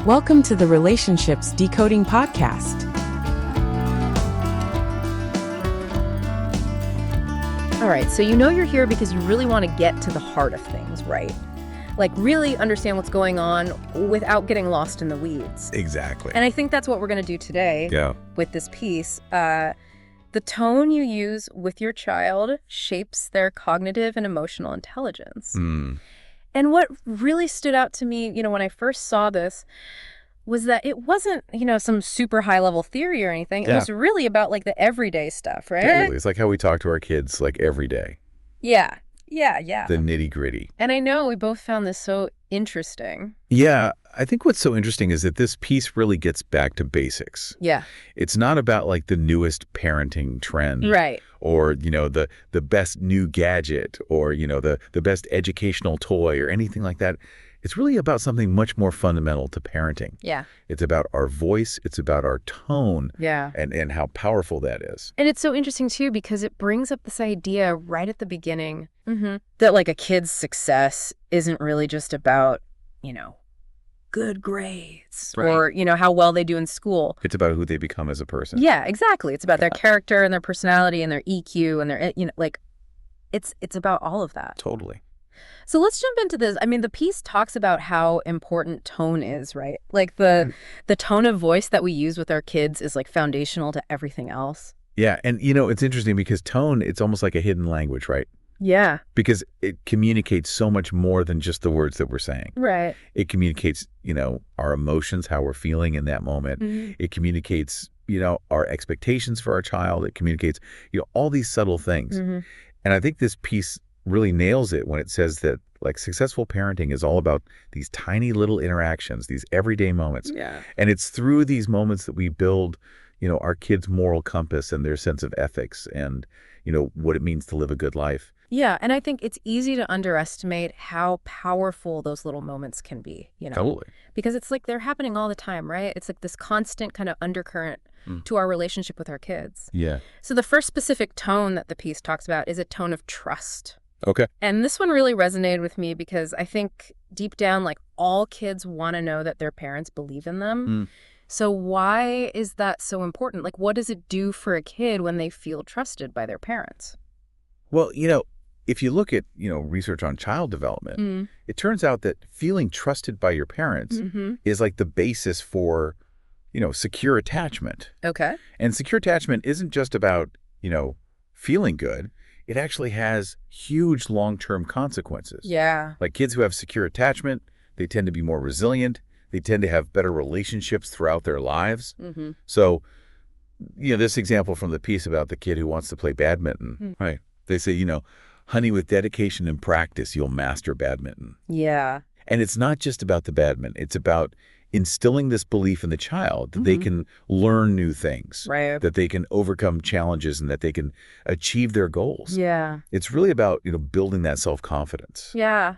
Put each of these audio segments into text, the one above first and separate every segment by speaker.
Speaker 1: Welcome to the Relationships Decoding Podcast.
Speaker 2: All right, so you know you're here because you really want to get to the heart of things, right? Like really understand what's going on without getting lost in the weeds.
Speaker 3: Exactly.
Speaker 2: And I think that's what we're going to do today with this piece. The tone you use with your child shapes their cognitive and emotional intelligence. And what really stood out to me, when I first saw this was that it wasn't, some super high level theory or anything. It was really about like the everyday stuff, right?
Speaker 3: Totally. It's like how we talk to our kids like every day.
Speaker 2: Yeah.
Speaker 3: The nitty gritty.
Speaker 2: And I know we both found this so interesting.
Speaker 3: Yeah. I think what's so interesting is that this piece really gets back to basics.
Speaker 2: Yeah.
Speaker 3: It's not about like the newest parenting trend.
Speaker 2: Right.
Speaker 3: Or, the best new gadget or, the best educational toy or anything like that. It's really about something much more fundamental to parenting.
Speaker 2: Yeah.
Speaker 3: It's about our voice. It's about our tone.
Speaker 2: Yeah.
Speaker 3: And how powerful that is.
Speaker 2: And it's so interesting, too, because it brings up this idea right at the beginning that like a kid's success isn't really just about, good grades or, how well they do in school.
Speaker 3: It's about who they become as a person.
Speaker 2: Yeah, exactly. It's about their character and their personality and their EQ and their, it's about all of that.
Speaker 3: Totally.
Speaker 2: So let's jump into this. I mean, the piece talks about how important tone is, right? Like the tone of voice that we use with our kids is like foundational to everything else.
Speaker 3: Yeah. And, it's interesting because tone, it's almost like a hidden language, right?
Speaker 2: Yeah.
Speaker 3: Because it communicates so much more than just the words that we're saying.
Speaker 2: Right.
Speaker 3: It communicates, our emotions, how we're feeling in that moment. It communicates, our expectations for our child. It communicates, all these subtle things. And I think this piece really nails it when it says that like successful parenting is all about these tiny little interactions, these everyday moments.
Speaker 2: Yeah.
Speaker 3: And it's through these moments that we build, our kids' moral compass and their sense of ethics and, what it means to live a good life.
Speaker 2: Yeah. And I think it's easy to underestimate how powerful those little moments can be,
Speaker 3: Totally.
Speaker 2: Because it's like they're happening all the time, right? It's like this constant kind of undercurrent to our relationship with our kids.
Speaker 3: Yeah.
Speaker 2: So the first specific tone that the piece talks about is a tone of trust.
Speaker 3: Okay.
Speaker 2: And this one really resonated with me because I think deep down, like all kids want to know that their parents believe in them. So why is that so important? Like, what does it do for a kid when they feel trusted by their parents?
Speaker 3: Well, if you look at, research on child development, it turns out that feeling trusted by your parents is like the basis for, secure attachment.
Speaker 2: Okay.
Speaker 3: And secure attachment isn't just about, feeling good. It actually has huge long-term consequences.
Speaker 2: Yeah.
Speaker 3: Like kids who have secure attachment, they tend to be more resilient. They tend to have better relationships throughout their lives. So, this example from the piece about the kid who wants to play badminton, right? They say, honey, with dedication and practice, you'll master badminton.
Speaker 2: Yeah.
Speaker 3: And it's not just about the badminton. It's about instilling this belief in the child that they can learn new things,
Speaker 2: right?
Speaker 3: That they can overcome challenges and that they can achieve their goals.
Speaker 2: Yeah.
Speaker 3: It's really about, building that self-confidence.
Speaker 2: Yeah.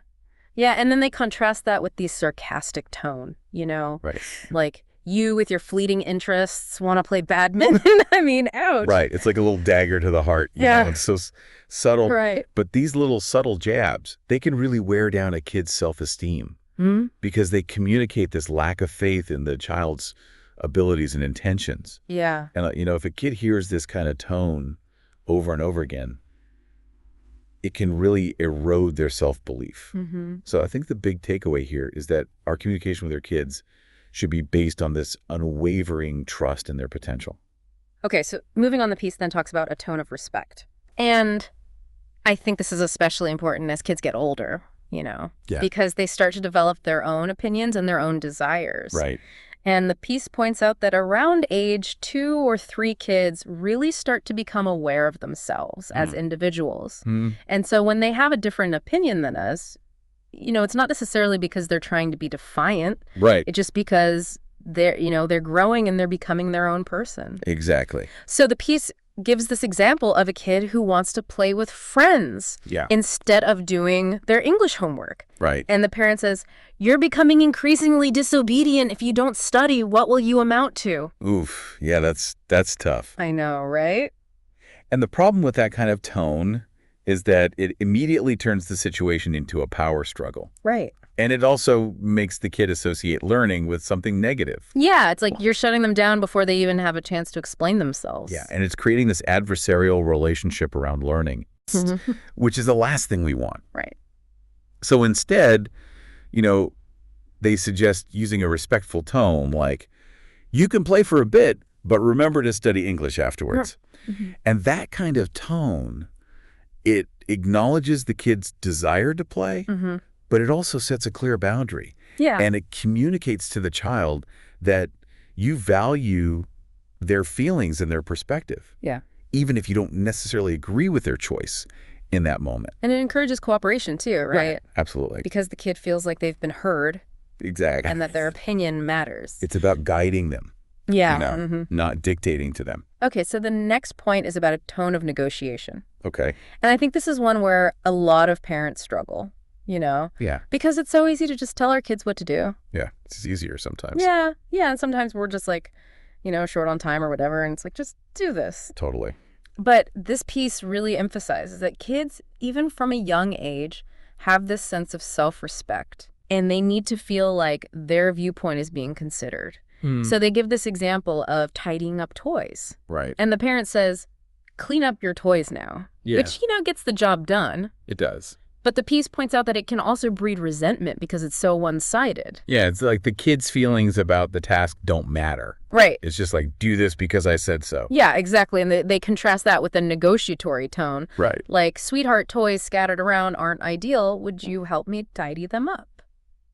Speaker 2: Yeah. And then they contrast that with the sarcastic tone,
Speaker 3: Right.
Speaker 2: Like you with your fleeting interests want to play badminton. I mean, ouch.
Speaker 3: Right. It's like a little dagger to the heart. It's so subtle.
Speaker 2: Right.
Speaker 3: But these little subtle jabs, they can really wear down a kid's self-esteem. Because they communicate this lack of faith in the child's abilities and intentions.
Speaker 2: Yeah.
Speaker 3: And, if a kid hears this kind of tone over and over again, it can really erode their self-belief. So I think the big takeaway here is that our communication with our kids should be based on this unwavering trust in their potential.
Speaker 2: Okay, so moving on, the piece then talks about a tone of respect. And I think this is especially important as kids get older. Because they start to develop their own opinions and their own desires.
Speaker 3: Right.
Speaker 2: And the piece points out that around age 2 or 3, kids really start to become aware of themselves as individuals. And so when they have a different opinion than us, it's not necessarily because they're trying to be defiant.
Speaker 3: Right.
Speaker 2: It's just because they're growing and they're becoming their own person.
Speaker 3: Exactly.
Speaker 2: So the piece gives this example of a kid who wants to play with friends instead of doing their English homework.
Speaker 3: Right.
Speaker 2: And the parent says, "You're becoming increasingly disobedient. If you don't study, what will you amount to?"
Speaker 3: Oof. Yeah, that's tough.
Speaker 2: I know, right?
Speaker 3: And the problem with that kind of tone is that it immediately turns the situation into a power struggle.
Speaker 2: Right.
Speaker 3: And it also makes the kid associate learning with something negative.
Speaker 2: Yeah, it's like you're shutting them down before they even have a chance to explain themselves.
Speaker 3: Yeah, and it's creating this adversarial relationship around learning, which is the last thing we want.
Speaker 2: Right.
Speaker 3: So instead, they suggest using a respectful tone like, you can play for a bit, but remember to study English afterwards. And that kind of tone, it acknowledges the kid's desire to play, but it also sets a clear boundary.
Speaker 2: Yeah.
Speaker 3: And it communicates to the child that you value their feelings and their perspective.
Speaker 2: Yeah.
Speaker 3: Even if you don't necessarily agree with their choice in that moment.
Speaker 2: And it encourages cooperation too, right?
Speaker 3: Absolutely.
Speaker 2: Because the kid feels like they've been heard.
Speaker 3: Exactly.
Speaker 2: And that their opinion matters.
Speaker 3: It's about guiding them.
Speaker 2: Yeah.
Speaker 3: Not dictating to them.
Speaker 2: Okay, so the next point is about a tone of negotiation.
Speaker 3: Okay.
Speaker 2: And I think this is one where a lot of parents struggle,
Speaker 3: Yeah.
Speaker 2: Because it's so easy to just tell our kids what to do.
Speaker 3: Yeah, it's easier sometimes.
Speaker 2: Yeah, and sometimes we're just like, short on time or whatever, and it's like, just do this.
Speaker 3: Totally.
Speaker 2: But this piece really emphasizes that kids, even from a young age, have this sense of self-respect, and they need to feel like their viewpoint is being considered. So they give this example of tidying up toys.
Speaker 3: Right.
Speaker 2: And the parent says, clean up your toys now.
Speaker 3: Yeah.
Speaker 2: Which, gets the job done.
Speaker 3: It does.
Speaker 2: But the piece points out that it can also breed resentment because it's so one-sided.
Speaker 3: Yeah, it's like the kid's feelings about the task don't matter.
Speaker 2: Right.
Speaker 3: It's just like, do this because I said so.
Speaker 2: Yeah, exactly. And they contrast that with a negotiatory tone.
Speaker 3: Right.
Speaker 2: Like, sweetheart, toys scattered around aren't ideal. Would you help me tidy them up?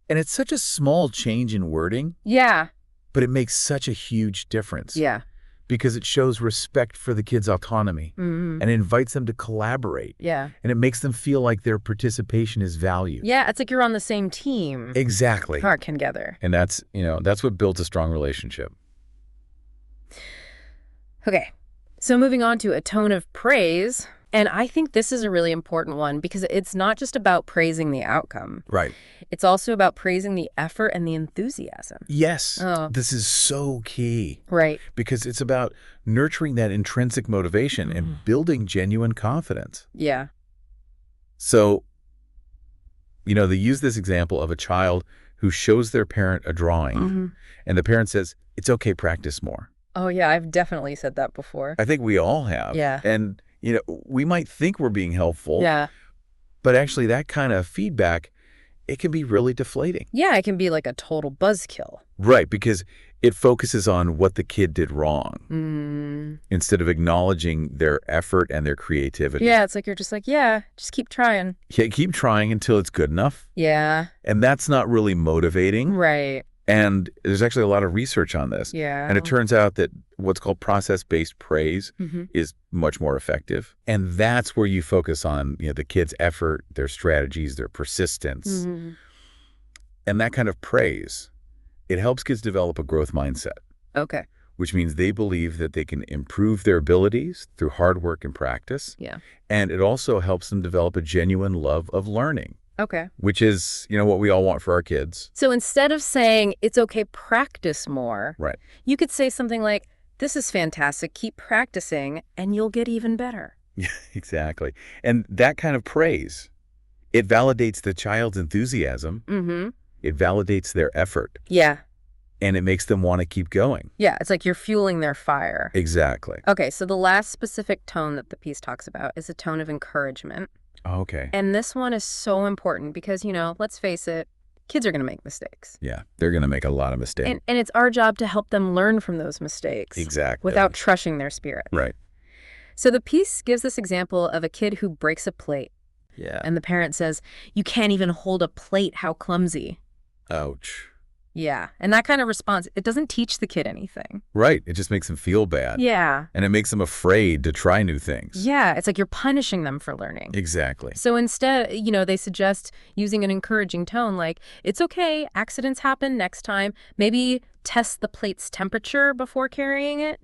Speaker 3: And it's such a small change in wording.
Speaker 2: Yeah.
Speaker 3: But it makes such a huge difference.
Speaker 2: Yeah.
Speaker 3: Because it shows respect for the kid's autonomy and invites them to collaborate.
Speaker 2: Yeah.
Speaker 3: And it makes them feel like their participation is valued.
Speaker 2: Yeah, it's like you're on the same team.
Speaker 3: Exactly.
Speaker 2: Working together.
Speaker 3: And that's what builds a strong relationship.
Speaker 2: Okay. So moving on to a tone of praise. And I think this is a really important one because it's not just about praising the outcome.
Speaker 3: Right.
Speaker 2: It's also about praising the effort and the enthusiasm.
Speaker 3: Yes.
Speaker 2: Oh.
Speaker 3: This is so key.
Speaker 2: Right.
Speaker 3: Because it's about nurturing that intrinsic motivation and building genuine confidence.
Speaker 2: Yeah.
Speaker 3: So, they use this example of a child who shows their parent a drawing and the parent says, it's okay, practice more.
Speaker 2: Oh, yeah. I've definitely said that before.
Speaker 3: I think we all have.
Speaker 2: Yeah.
Speaker 3: And, we might think we're being helpful.
Speaker 2: Yeah.
Speaker 3: But actually that kind of feedback, it can be really deflating.
Speaker 2: Yeah, it can be like a total buzzkill.
Speaker 3: Right, because it focuses on what the kid did wrong instead of acknowledging their effort and their creativity.
Speaker 2: Yeah, it's like you're just like, just keep trying.
Speaker 3: Yeah, keep trying until it's good enough.
Speaker 2: Yeah.
Speaker 3: And that's not really motivating.
Speaker 2: Right.
Speaker 3: And there's actually a lot of research on this.
Speaker 2: Yeah.
Speaker 3: And it turns out that what's called process-based praise is much more effective. And that's where you focus on, the kid's effort, their strategies, their persistence. And that kind of praise, it helps kids develop a growth mindset.
Speaker 2: Okay.
Speaker 3: Which means they believe that they can improve their abilities through hard work and practice.
Speaker 2: Yeah.
Speaker 3: And it also helps them develop a genuine love of learning.
Speaker 2: Okay.
Speaker 3: Which is, what we all want for our kids.
Speaker 2: So instead of saying, it's okay, practice more,
Speaker 3: right,
Speaker 2: you could say something like, this is fantastic, keep practicing, and you'll get even better.
Speaker 3: Yeah, exactly. And that kind of praise, it validates the child's enthusiasm. It validates their effort.
Speaker 2: Yeah.
Speaker 3: And it makes them want to keep going.
Speaker 2: Yeah, it's like you're fueling their fire.
Speaker 3: Exactly.
Speaker 2: Okay, so the last specific tone that the piece talks about is a tone of encouragement.
Speaker 3: Oh, okay.
Speaker 2: And this one is so important because, let's face it, kids are going to make mistakes.
Speaker 3: Yeah, they're going to make a lot of mistakes.
Speaker 2: And it's our job to help them learn from those mistakes.
Speaker 3: Exactly.
Speaker 2: Without crushing their spirit.
Speaker 3: Right.
Speaker 2: So the piece gives this example of a kid who breaks a plate.
Speaker 3: Yeah.
Speaker 2: And the parent says, you can't even hold a plate, how clumsy.
Speaker 3: Ouch.
Speaker 2: Yeah. And that kind of response, it doesn't teach the kid anything.
Speaker 3: Right. It just makes them feel bad.
Speaker 2: Yeah.
Speaker 3: And it makes them afraid to try new things.
Speaker 2: Yeah. It's like you're punishing them for learning.
Speaker 3: Exactly.
Speaker 2: So instead, they suggest using an encouraging tone like, it's okay, accidents happen next time. Maybe test the plate's temperature before carrying it.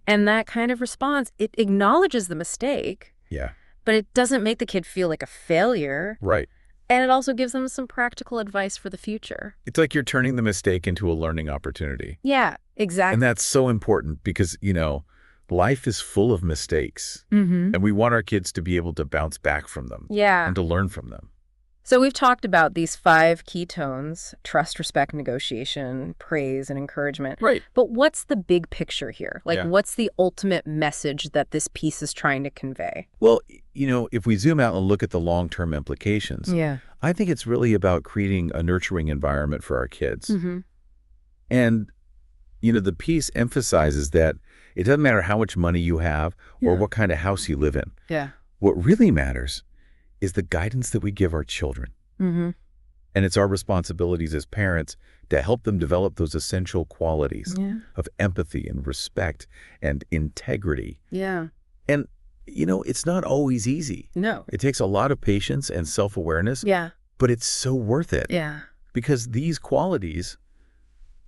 Speaker 2: And that kind of response, it acknowledges the mistake.
Speaker 3: Yeah.
Speaker 2: But it doesn't make the kid feel like a failure.
Speaker 3: Right.
Speaker 2: And it also gives them some practical advice for the future.
Speaker 3: It's like you're turning the mistake into a learning opportunity.
Speaker 2: Yeah, exactly.
Speaker 3: And that's so important because, life is full of mistakes. And we want our kids to be able to bounce back from them.
Speaker 2: Yeah.
Speaker 3: And to learn from them.
Speaker 2: So we've talked about these 5 key tones: trust, respect, negotiation, praise, and encouragement.
Speaker 3: Right.
Speaker 2: But what's the big picture here? Like,
Speaker 3: Yeah.
Speaker 2: what's the ultimate message that this piece is trying to convey?
Speaker 3: Well, if we zoom out and look at the long-term implications,
Speaker 2: Yeah.
Speaker 3: I think it's really about creating a nurturing environment for our kids.
Speaker 2: Mm-hmm.
Speaker 3: And, the piece emphasizes that it doesn't matter how much money you have or
Speaker 2: Yeah.
Speaker 3: what kind of house you live in.
Speaker 2: Yeah.
Speaker 3: What really matters is the guidance that we give our children.
Speaker 2: Mm-hmm.
Speaker 3: And it's our responsibilities as parents to help them develop those essential qualities
Speaker 2: Yeah.
Speaker 3: of empathy and respect and integrity.
Speaker 2: Yeah.
Speaker 3: And, it's not always easy.
Speaker 2: No.
Speaker 3: It takes a lot of patience and self-awareness,
Speaker 2: Yeah.
Speaker 3: but it's so worth it.
Speaker 2: Yeah.
Speaker 3: Because these qualities,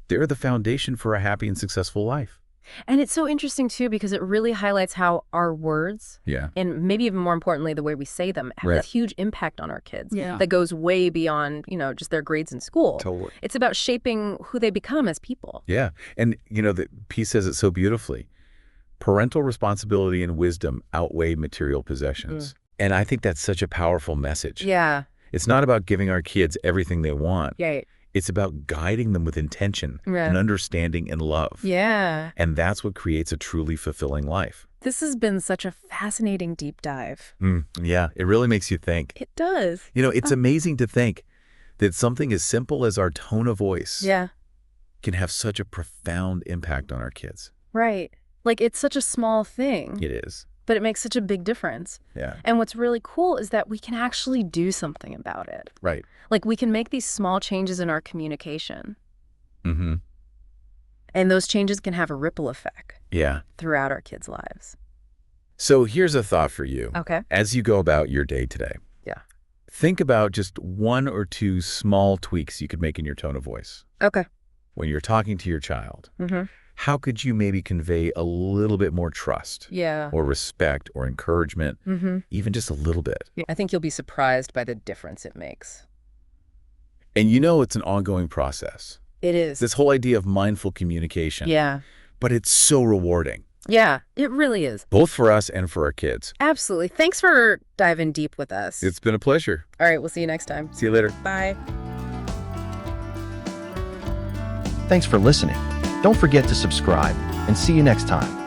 Speaker 3: they're the foundation for a happy and successful life.
Speaker 2: And it's so interesting, too, because it really highlights how our words,
Speaker 3: Yeah.
Speaker 2: and maybe even more importantly, the way we say them, have
Speaker 3: Right.
Speaker 2: a huge impact on our kids.
Speaker 1: Yeah.
Speaker 2: That goes way beyond, just their grades in school.
Speaker 3: Totally.
Speaker 2: It's about shaping who they become as people.
Speaker 3: Yeah. And, the piece says it so beautifully. Parental responsibility and wisdom outweigh material possessions. And I think that's such a powerful message.
Speaker 2: Yeah.
Speaker 3: It's not about giving our kids everything they want.
Speaker 2: Yeah.
Speaker 3: It's about guiding them with intention
Speaker 2: Right.
Speaker 3: and understanding and love.
Speaker 2: Yeah.
Speaker 3: And that's what creates a truly fulfilling life.
Speaker 2: This has been such a fascinating deep dive.
Speaker 3: Yeah, it really makes you think.
Speaker 2: It does.
Speaker 3: It's amazing to think that something as simple as our tone of voice
Speaker 2: Yeah.
Speaker 3: can have such a profound impact on our kids.
Speaker 2: Right. Like, it's such a small thing,
Speaker 3: It is.
Speaker 2: but it makes such a big difference.
Speaker 3: Yeah.
Speaker 2: And what's really cool is that we can actually do something about it.
Speaker 3: Right.
Speaker 2: Like, we can make these small changes in our communication.
Speaker 3: Mm-hmm.
Speaker 2: And those changes can have a ripple effect
Speaker 3: Yeah.
Speaker 2: throughout our kids' lives.
Speaker 3: So here's a thought for you.
Speaker 2: Okay.
Speaker 3: As you go about your day today.
Speaker 2: Yeah.
Speaker 3: Think about just 1 or 2 small tweaks you could make in your tone of voice.
Speaker 2: Okay.
Speaker 3: When you're talking to your child,
Speaker 2: Mm-hmm.
Speaker 3: how could you maybe convey a little bit more trust
Speaker 2: Yeah.
Speaker 3: or respect or encouragement,
Speaker 2: Mm-hmm.
Speaker 3: even just a little bit?
Speaker 2: I think you'll be surprised by the difference it makes.
Speaker 3: And it's an ongoing process.
Speaker 2: It is.
Speaker 3: This whole idea of mindful communication.
Speaker 2: Yeah.
Speaker 3: But it's so rewarding,
Speaker 2: Yeah, it really is.
Speaker 3: both for us and for our kids.
Speaker 2: Absolutely. Thanks for diving deep with us.
Speaker 3: It's been a pleasure.
Speaker 2: All right, we'll see you next time.
Speaker 3: See you later.
Speaker 2: Bye.
Speaker 4: Thanks for listening. Don't forget to subscribe, and see you next time.